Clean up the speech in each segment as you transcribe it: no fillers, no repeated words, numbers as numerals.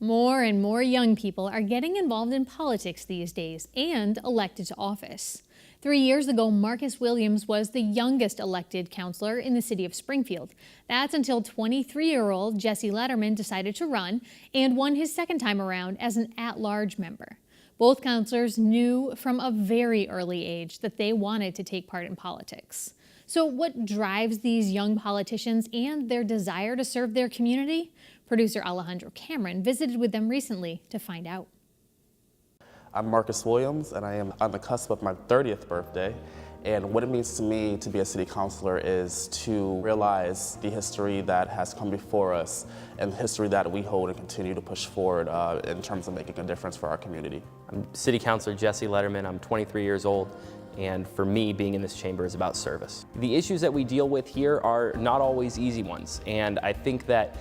More and more young people are getting involved in politics these days and elected to office. 3 years ago, Marcus Williams was the youngest elected councilor in the city of Springfield. That's until 23-year-old Jesse Lederman decided to run and won his second time around as an at-large member. Both councilors knew from a very early age that they wanted to take part in politics. So what drives these young politicians and their desire to serve their community? Producer Alejandro Cameron visited with them recently to find out. I'm Marcus Williams, and I am on the cusp of my 30th birthday. And what it means to me to be a city councilor is to realize the history that has come before us and the history that we hold and continue to push forward in terms of making a difference for our community. I'm City Councilor Jesse Lederman. I'm 23 years old. And for me, being in this chamber is about service. The issues that we deal with here are not always easy ones. And I think that,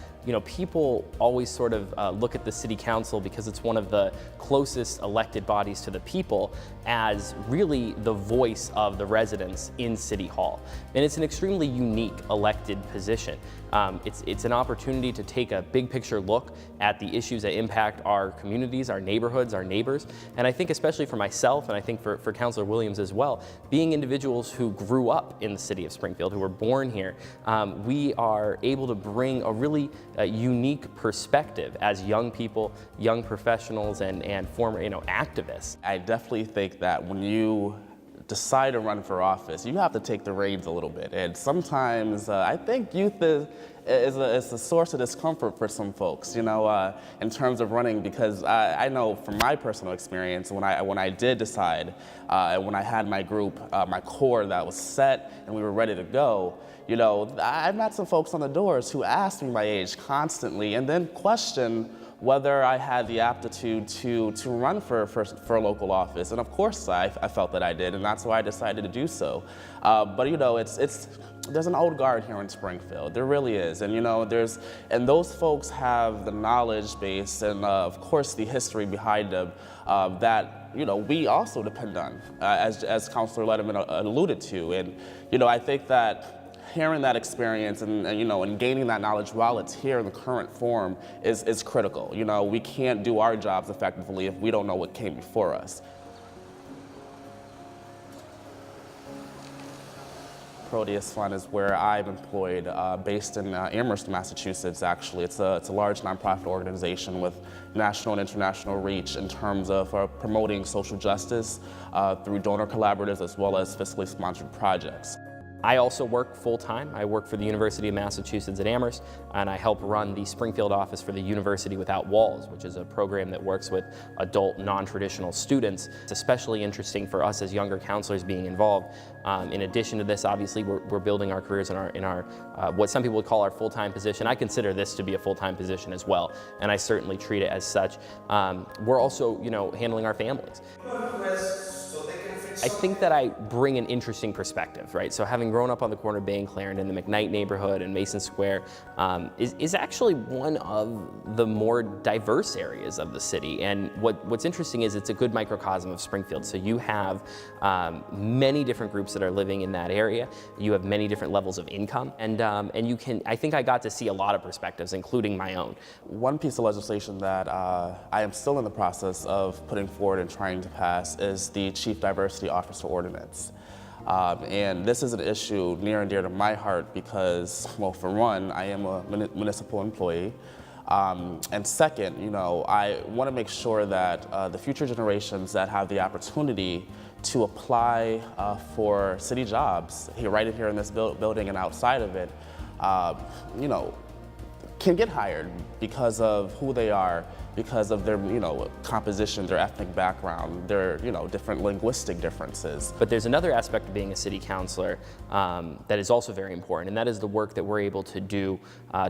people always sort of look at the city council, because it's one of the closest elected bodies to the people, as really the voice of the residents in City Hall. And it's an extremely unique elected position. It's an opportunity to take a big picture look at the issues that impact our communities, our neighborhoods, our neighbors. And I think especially for myself, and I think for Councilor Williams as well, being individuals who grew up in the city of Springfield, who were born here, we are able to bring a really unique perspective as young people, young professionals, and former activists. I definitely think that when you decide to run for office, you have to take the reins a little bit. And sometimes I think youth is a source of discomfort for some folks, in terms of running, because I know from my personal experience, when I did decide, when I had my group, my core that was set and we were ready to go, I met some folks on the doors who asked me my age constantly and then questioned whether I had the aptitude to run for local office. And of course I felt that I did, and that's why I decided to do so. But there's an old guard here in Springfield. There really is. And and those folks have the knowledge base and of course the history behind them that we also depend on, as Councilor Lederman alluded to. And I think that hearing that experience and gaining that knowledge while it's here in the current form is critical. We can't do our jobs effectively if we don't know what came before us. Proteus Fund is where I'm employed, based in Amherst, Massachusetts, actually. It's a large nonprofit organization with national and international reach in terms of promoting social justice through donor collaboratives as well as fiscally sponsored projects. I also work full-time. I work for the University of Massachusetts at Amherst, and I help run the Springfield office for the University Without Walls, which is a program that works with adult, non-traditional students. It's especially interesting for us as younger counselors being involved. In addition to this, obviously, we're building our careers in our what some people would call our full-time position. I consider this to be a full-time position as well, and I certainly treat it as such. We're also, handling our families. I think that I bring an interesting perspective, right? So having grown up on the corner of Bay and Clarendon, the McKnight neighborhood and Mason Square is actually one of the more diverse areas of the city. And what's interesting is it's a good microcosm of Springfield. So you have many different groups that are living in that area. You have many different levels of income, and I think I got to see a lot of perspectives, including my own. One piece of legislation that I am still in the process of putting forward and trying to pass is the Chief Diversity Officer Ordinance. And this is an issue near and dear to my heart because, well, for one, I am a municipal employee. And second, I want to make sure that the future generations that have the opportunity to apply for city jobs, right here in this building and outside of it, can get hired because of who they are, because of their composition, their ethnic background, their different linguistic differences. But there's another aspect of being a city councilor that is also very important, and that is the work that we're able to do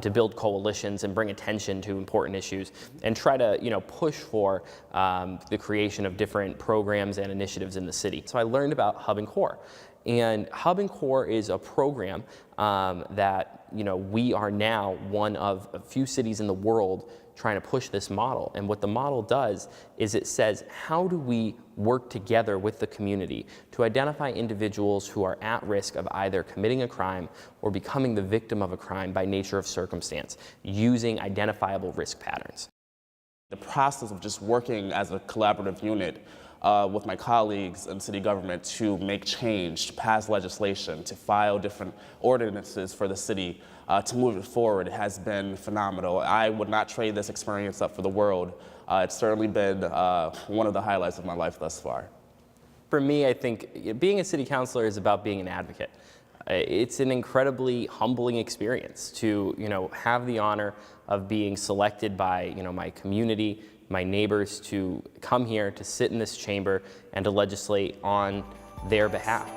to build coalitions and bring attention to important issues and try to push for the creation of different programs and initiatives in the city. So I learned about Hub and Core. And Hub and Core is a program that we are now one of a few cities in the world trying to push this model. And what the model does is it says, how do we work together with the community to identify individuals who are at risk of either committing a crime or becoming the victim of a crime by nature of circumstance, using identifiable risk patterns. The process of just working as a collaborative unit with my colleagues in city government to make change, to pass legislation, to file different ordinances for the city, to move it forward has been phenomenal. I would not trade this experience up for the world. It's certainly been one of the highlights of my life thus far. For me, I think being a city councilor is about being an advocate. It's an incredibly humbling experience to, have the honor of being selected by, my community, my neighbors, to come here, to sit in this chamber, and to legislate on their behalf.